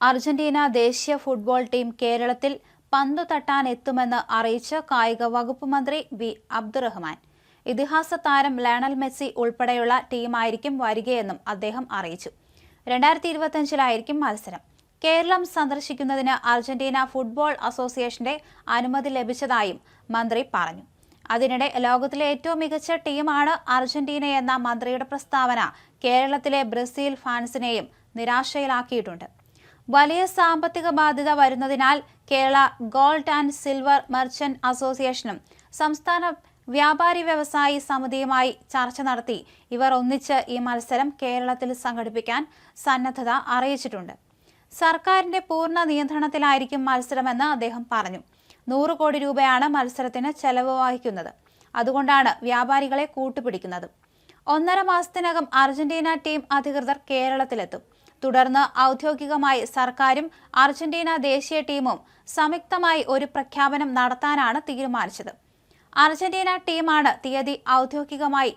Argentina ദേശീയ football team കേരളത്തിൽ പന്തു തട്ടാനെത്തുമെന്ന് അറിയിച്ച് കായിക വകുപ്പ് മന്ത്രി വി അബ്ദുറഹ്മാൻ. ഇതിഹാസ താരം ലയണൽ മെസ്സി ഉൾപ്പെടെയുള്ള ടീമായിരിക്കും വരികയെന്നും അദ്ദേഹം അറിയിച്ചു. 2025-ലായിരിക്കും മത്സരം. കേരളം സന്ദർശിക്കുന്നതിന് അർജന്റീന ഫുട്ബോൾ അസോസിയേഷന്റെ അനുമതി ലഭിച്ചതായും മന്ത്രി പറഞ്ഞു. അതിനിടെ ലോകത്തിലെ ഏറ്റവും മികച്ച ടീമാണ് അർജന്റീനയെന്ന മന്ത്രിയുടെ പ്രസ്താവന കേരളത്തിലെ ബ്രസീൽ ഫാൻസിനെയും നിരാശയിലാക്കിയിട്ടുണ്ട്. വലിയ സാമ്പത്തിക ബാധ്യത വരുന്നതിനാൽ Kerala gold and silver merchant അസോസിയേഷനും സംസ്ഥാന വ്യാപാരി വ്യവസായി സമിതിയുമായി ചർച്ച നടത്തി ഇവർ ഒന്നിച്ച് ഈ മത്സരം കേരളത്തിൽ സംഘടിപ്പിക്കാൻ സന്നദ്ധത അറിയിച്ചിട്ടുണ്ട്. സർക്കാരിന്റെ പൂർണ്ണ നിയന്ത്രണത്തിലായിരിക്കും മത്സരമെന്ന് അദ്ദേഹം പറഞ്ഞു. 100 കോടി രൂപയാണ് മത്സരത്തിന് ചെലവ് വഹിക്കുന്നത്. അതുകൊണ്ടാണ് വ്യാപാരികളെ കൂട്ടുപിടിക്കുന്നത്. 1.5 മാസത്തിനകം അർജന്റീന ടീം അധികൃതർ കേരളത്തിലെത്തും. തുടർന്ന് ഔദ്യോഗികമായി സർക്കാരും അർജന്റീന ദേശീയ ടീമും സംയുക്തമായി ഒരു പ്രഖ്യാപനം നടത്താനാണ് തീരുമാനിച്ചത്. അർജന്റീന ടീമാണ് തീയതി ഔദ്യോഗികമായി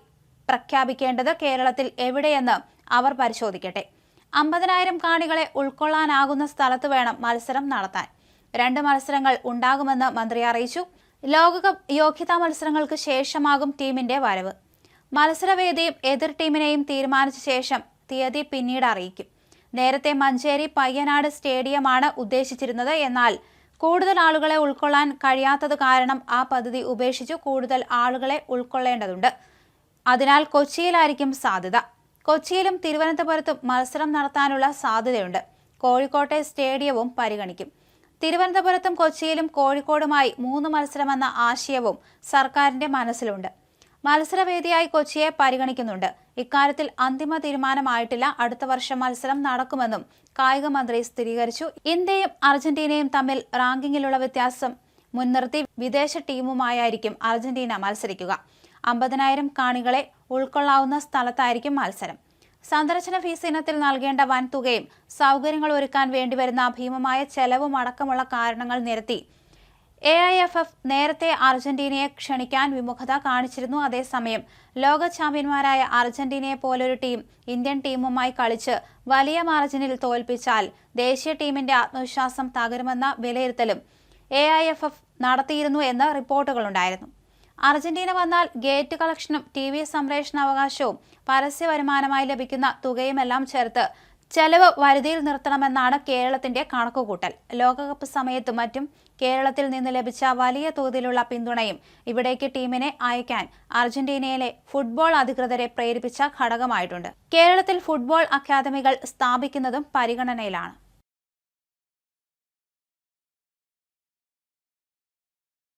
പ്രഖ്യാപിക്കേണ്ടത്. കേരളത്തിൽ എവിടെയെന്ന് അവർ പരിശോധിക്കട്ടെ. 50,000 കാണികളെ ഉൾക്കൊള്ളാനാകുന്ന സ്ഥലത്ത് വേണം മത്സരം നടത്താൻ. 2 മത്സരങ്ങൾ ഉണ്ടാകുമെന്ന് മന്ത്രി അറിയിച്ചു. ലോകകപ്പ് യോഗ്യതാ മത്സരങ്ങൾക്ക് ശേഷമാകും ടീമിന്റെ വരവ്. മത്സരവേദിയും എതിർ ടീമിനെയും തീരുമാനിച്ച ശേഷം തീയതി പിന്നീട് അറിയിക്കും. നേരത്തെ മഞ്ചേരി പയ്യനാട് സ്റ്റേഡിയമാണ് ഉദ്ദേശിച്ചിരുന്നത്. എന്നാൽ കൂടുതൽ ആളുകളെ ഉൾക്കൊള്ളാൻ കഴിയാത്തത് കാരണം ആ പദ്ധതി ഉപേക്ഷിച്ചു. കൂടുതൽ ആളുകളെ ഉൾക്കൊള്ളേണ്ടതുണ്ട്. അതിനാൽ കൊച്ചിയിലായിരിക്കും സാധ്യത. കൊച്ചിയിലും തിരുവനന്തപുരത്തും മത്സരം നടത്താനുള്ള സാധ്യതയുണ്ട്. കോഴിക്കോട്ടെ സ്റ്റേഡിയവും പരിഗണിക്കും. തിരുവനന്തപുരത്തും കൊച്ചിയിലും കോഴിക്കോടുമായി 3 മത്സരമെന്ന ആശയവും സർക്കാരിന്റെ മനസ്സിലുണ്ട്. മത്സരവേദിയായി കൊച്ചിയെ പരിഗണിക്കുന്നുണ്ട്. ഇക്കാര്യത്തിൽ അന്തിമ തീരുമാനമായിട്ടില്ല. അടുത്ത വർഷം മത്സരം നടക്കുമെന്നും കായിക മന്ത്രി സ്ഥിരീകരിച്ചു. ഇന്ത്യയും അർജന്റീനയും തമ്മിൽ റാങ്കിങ്ങിലുള്ള വ്യത്യാസം മുൻനിർത്തി വിദേശ ടീമുമായിരിക്കും അർജന്റീന മത്സരിക്കുക. 50,000 കാണികളെ ഉൾക്കൊള്ളാവുന്ന സ്ഥലത്തായിരിക്കും മത്സരം. സന്ദർശന ഫീസ് ഇനത്തിൽ നൽകേണ്ട വൻ തുകയും സൗകര്യങ്ങൾ ഒരുക്കാൻ വേണ്ടിവരുന്ന ഭീമമായ ചെലവും അടക്കമുള്ള കാരണങ്ങൾ നിരത്തി AIFF നേരത്തെ അർജന്റീനയെ ക്ഷണിക്കാൻ വിമുഖത കാണിച്ചിരുന്നു. അതേസമയം ലോക ചാമ്പ്യന്മാരായ അർജന്റീനയെ പോലൊരു ടീം ഇന്ത്യൻ ടീമുമായി കളിച്ച് വലിയ മാർജിനിൽ തോൽപ്പിച്ചാൽ ദേശീയ ടീമിന്റെ ആത്മവിശ്വാസം തകരുമെന്ന വിലയിരുത്തലും AIFF നടത്തിയിരുന്നു എന്ന് റിപ്പോർട്ടുകളുണ്ടായിരുന്നു. അർജന്റീന വന്നാൽ ഗേറ്റ് കളക്ഷനും TV സംപ്രേഷണാവകാശവും പരസ്യ വരുമാനമായി ലഭിക്കുന്ന തുകയുമെല്ലാം ചേർത്ത് ചെലവ് വരുതിയിൽ നിർത്തണമെന്നാണ് കേരളത്തിന്റെ കണക്കുകൂട്ടൽ. ലോകകപ്പ് സമയത്തും മറ്റും കേരളത്തിൽ നിന്ന് ലഭിച്ച വലിയ തോതിലുള്ള പിന്തുണയും ഇവിടേക്ക് ടീമിനെ അയക്കാൻ അർജന്റീനയിലെ ഫുട്ബോൾ അധികൃതരെ പ്രേരിപ്പിച്ച ഘടകമായിട്ടുണ്ട്. കേരളത്തിൽ ഫുട്ബോൾ അക്കാദമികൾ സ്ഥാപിക്കുന്നതും പരിഗണനയിലാണ്.